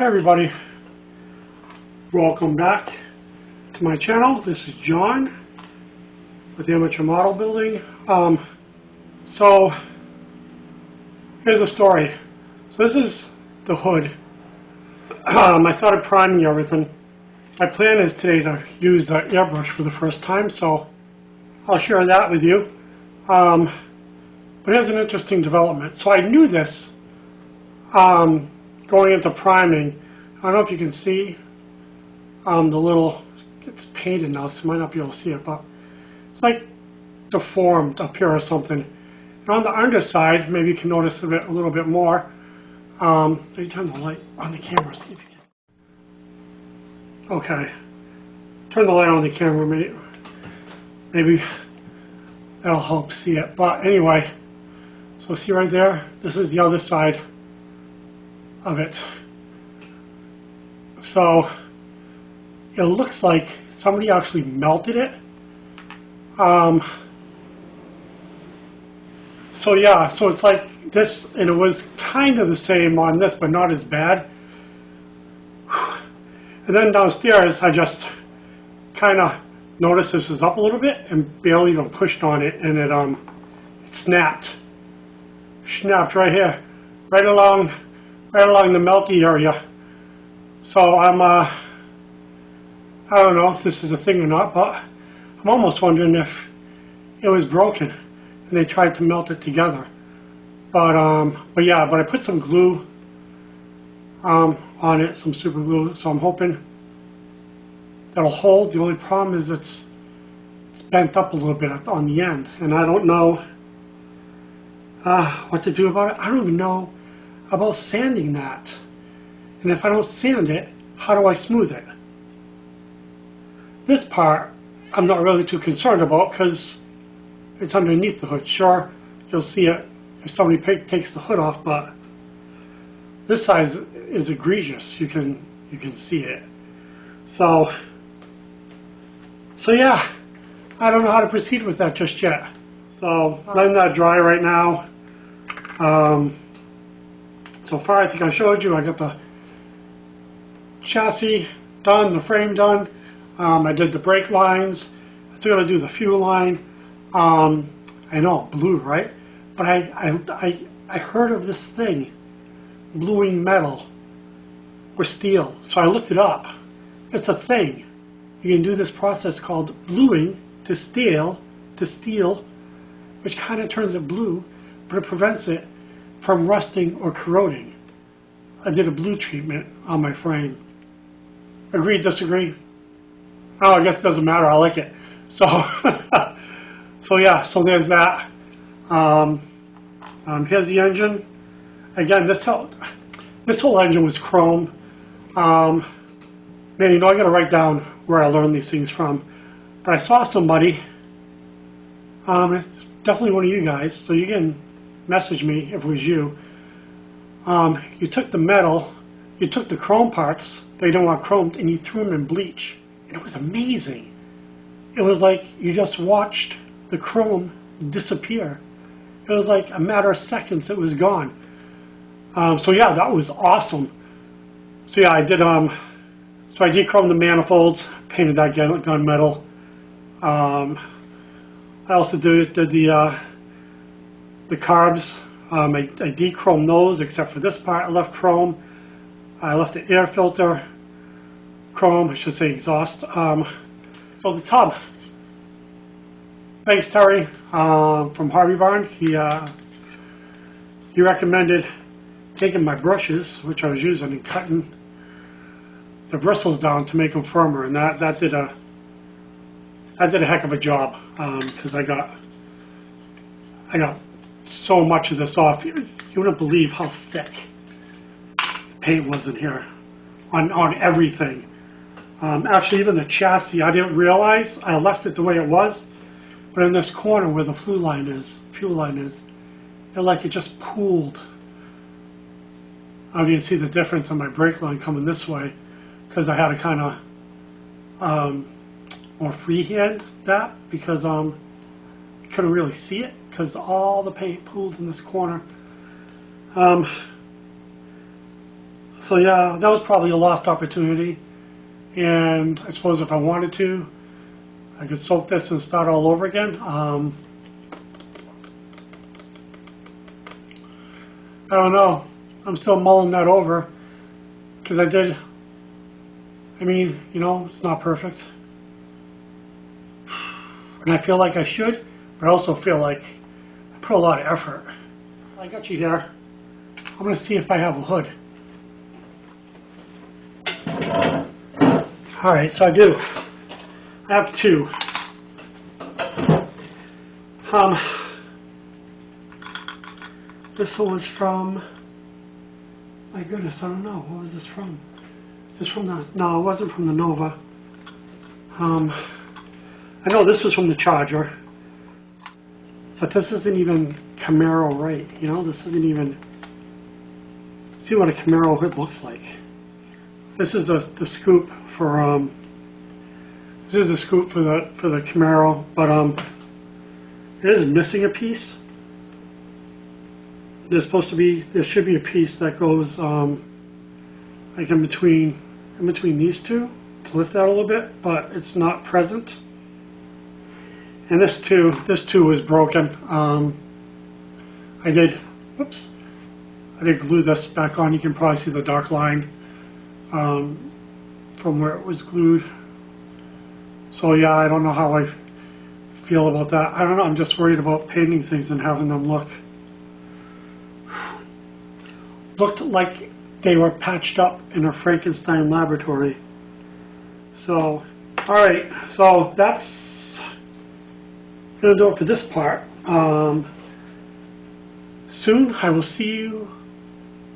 Hey everybody, welcome back to my channel. This is John with Amateur Model Building. So here's a story. So this is the hood. I started priming everything. My plan is today to use the airbrush for the first time, so I'll share that with you. But here's an interesting development. So I knew this going into priming. I don't know if you can see the little, it's painted now, so you might not be able to see it, but it's like deformed up here or something. And on the underside, maybe you can notice a little bit more. Let me turn the light on the camera, see if you can. Okay, turn the light on the camera, maybe that'll help see it. But anyway, so see right there, this is the other side of it. So it looks like somebody actually melted it. So yeah, so it's like this, and it was kind of the same on this, but not as bad. And then downstairs, I just kind of noticed this was up a little bit and barely even pushed on it, and it snapped right here, right along the melty area. So I don't know if this is a thing or not, but I'm almost wondering if it was broken and they tried to melt it together. But I put some glue on it, some super glue, so I'm hoping that'll hold. The only problem is it's bent up a little bit on the end, and I don't know what to do about it. I don't even know about sanding that. And if I don't sand it, how do I smooth it? This part I'm not really too concerned about because it's underneath the hood. Sure, you'll see it if somebody takes the hood off, but this side is egregious. You can see it. So yeah, I don't know how to proceed with that just yet. So I'm letting that dry right now. So far, I think I showed you. I got the chassis done, the frame done. I did the brake lines. I still got to do the fuel line. I know, blue, right? But I heard of this thing, bluing metal or steel. So I looked it up. It's a thing. You can do this process called bluing to steel, which kind of turns it blue, but it prevents it from rusting or corroding. I did a blue treatment on my frame. Agree, disagree? Oh, I guess it doesn't matter. I like it. So, so there's that. Here's the engine. Again, this whole engine was chrome. Man, you know, I got to write down where I learned these things from. But I saw somebody. It's definitely one of you guys, so you can message me if it was you. You took the metal, you took the chrome parts that you don't want chromed, and you threw them in bleach. And it was amazing. It was like you just watched the chrome disappear. It was like a matter of seconds it was gone. So yeah, that was awesome. So yeah, I did so I dechromed the manifolds, painted that gunmetal. I also did the carbs. I dechromed those except for this part. I left chrome. I left the air filter chrome, I should say exhaust. So the tub. Thanks, Terry, from Harvey Barn. He recommended taking my brushes, which I was using, and cutting the bristles down to make them firmer, and that did a heck of a job because I got so much of this off. You wouldn't believe how thick the paint was in here on everything. Actually, even the chassis, I didn't realize. I left it the way it was, but in this corner where the fuel line is, it just pooled. I didn't see the difference on my brake line coming this way because I had to kind of more freehand that because you couldn't really see it because all the paint pooled in this corner. So So yeah, that was probably a lost opportunity. And I suppose if I wanted to, I could soak this and start all over again. I don't know. I'm still mulling that over because I mean, you know, it's not perfect. And I feel like I should, but I also feel like I put a lot of effort. I got you here. I'm going to see if I have a hood. Alright, so I do. I have two. This one was from, my goodness, I don't know. What was this from? Is this from the, no, it wasn't from the Nova. I know this was from the Charger. But this isn't even Camaro right, you know? This isn't even, see what a Camaro hood looks like. This is the scoop for, this is the scoop for the Camaro, but it is missing a piece. There's supposed to be, there should be a piece that goes like in between these two to lift that a little bit, but it's not present. And this too is broken. I did glue this back on. You can probably see the dark line from where it was glued. So yeah, I don't know how I feel about that. I don't know, I'm just worried about painting things and having them looked like they were patched up in a Frankenstein laboratory. So, alright, so that's gonna do it for this part. Soon I will see you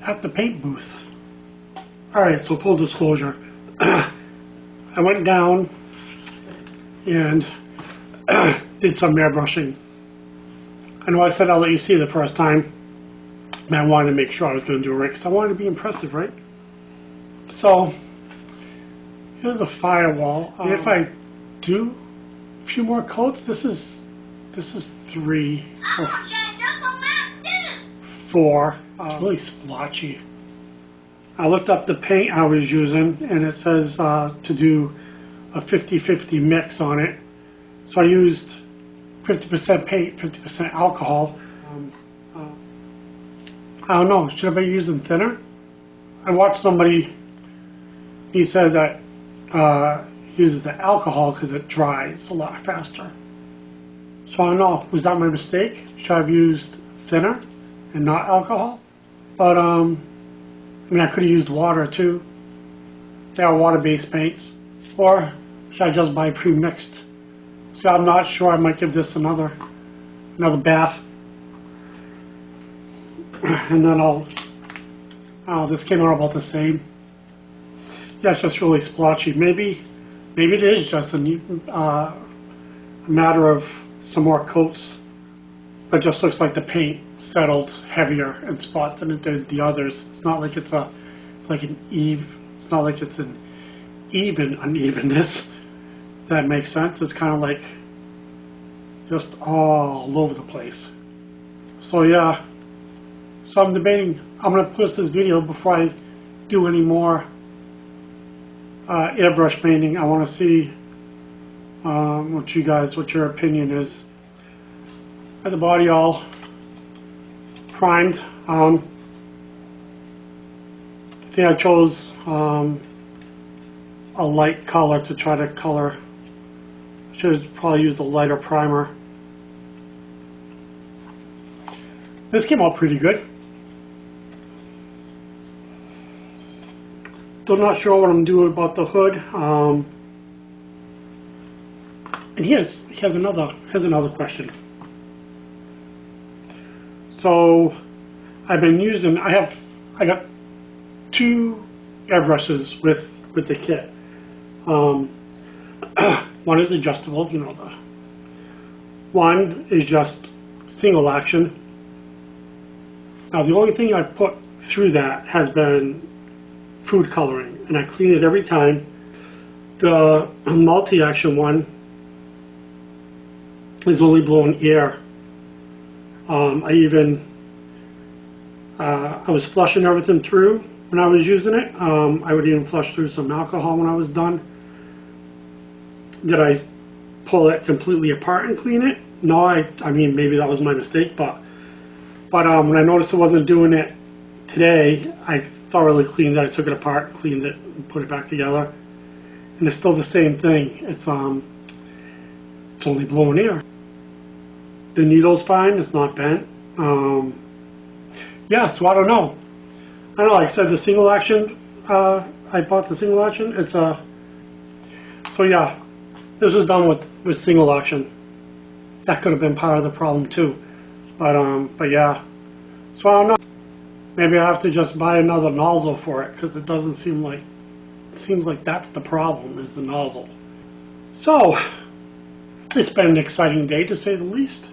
at the paint booth. Alright, so full disclosure. I went down and did some airbrushing. I know I said I'll let you see the first time, and I wanted to make sure I was going to do it right because I wanted to be impressive, right? So here's the firewall. If I do a few more coats, this is 3 or 4. It's really splotchy. I looked up the paint I was using, and it says to do a 50-50 mix on it. So I used 50% paint, 50% alcohol. I don't know, should I be using thinner? I watched somebody, he said that he uses the alcohol because it dries a lot faster. So I don't know, was that my mistake? Should I have used thinner and not alcohol? But I mean, I could have used water too. They are water-based paints. Or should I just buy pre-mixed? So I'm not sure. I might give this another bath. And then this came out about the same. Yeah, it's just really splotchy. Maybe it is just a matter of some more coats. But it just looks like the paint settled heavier in spots than it did the others. It's not like it's an even unevenness. If that makes sense. It's kind of like just all over the place. So yeah. So I'm debating, I'm going to post this video before I do any more airbrush painting. I want to see what your opinion is. Got the body all primed. I think I chose a light color to try to color. Should have probably used a lighter primer. This came out pretty good. Still not sure what I'm doing about the hood. And here's another question. So I've been using, I got 2 airbrushes with the kit. One is adjustable, you know, one is just single action. Now the only thing I've put through that has been food coloring, and I clean it every time. The multi-action one is only blowing air. I was flushing everything through when I was using it. I would even flush through some alcohol when I was done. Did I pull it completely apart and clean it? No, I mean, maybe that was my mistake, but when I noticed it wasn't doing it today, I thoroughly cleaned it. I took it apart, cleaned it, and put it back together, and it's still the same thing. It's only blowing air. The needle's fine. It's not bent. Yeah, so I don't know. I don't know. Like I said, the single action. I bought the single action. It's a. So yeah, this was done with single action. That could have been part of the problem too, but yeah. So I don't know. Maybe I have to just buy another nozzle for it because it doesn't seem like. It seems like that's the problem, is the nozzle. So it's been an exciting day to say the least.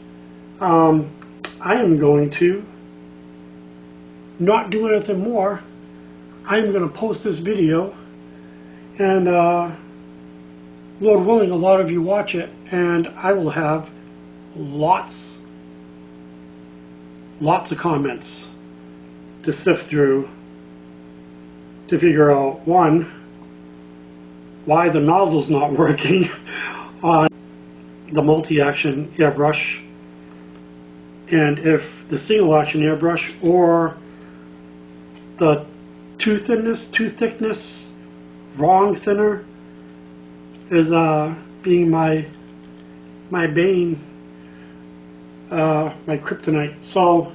I am going to not do anything more. I am going to post this video, and Lord willing, a lot of you watch it, and I will have lots of comments to sift through to figure out, one, why the nozzle's not working on the multi-action airbrush, and if the single action airbrush or the too thickness, wrong thinner is being my bane, my kryptonite. So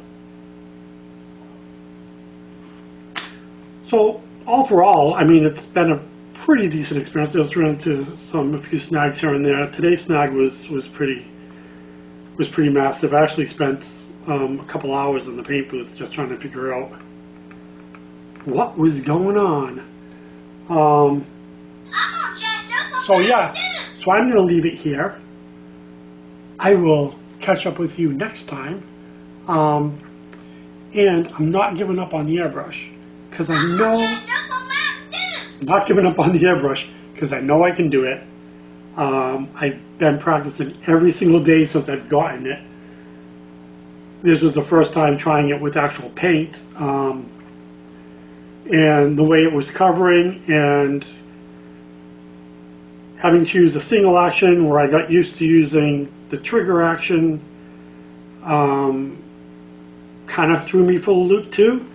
overall, I mean, it's been a pretty decent experience. I was running into a few snags here and there. Today's snag was pretty massive. I actually spent a couple hours in the paint booth just trying to figure out what was going on. So yeah, so I'm going to leave it here. I will catch up with you next time. And I'm not giving up on the airbrush because I know I'm not giving up on the airbrush because I know I can do it. I've been practicing every single day since I've gotten it. This was the first time trying it with actual paint, and the way it was covering, and having to use a single action where I got used to using the trigger action kind of threw me for the loop too.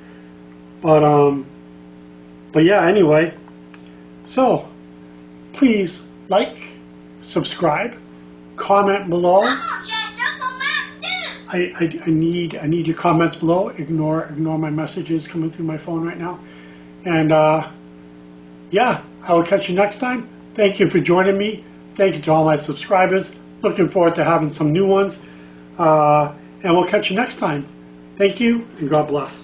But yeah, anyway, so please like, subscribe, comment below. I need your comments below. Ignore my messages coming through my phone right now. And yeah, I will catch you next time. Thank you for joining me. Thank you to all my subscribers. Looking forward to having some new ones. And we'll catch you next time. Thank you, and God bless.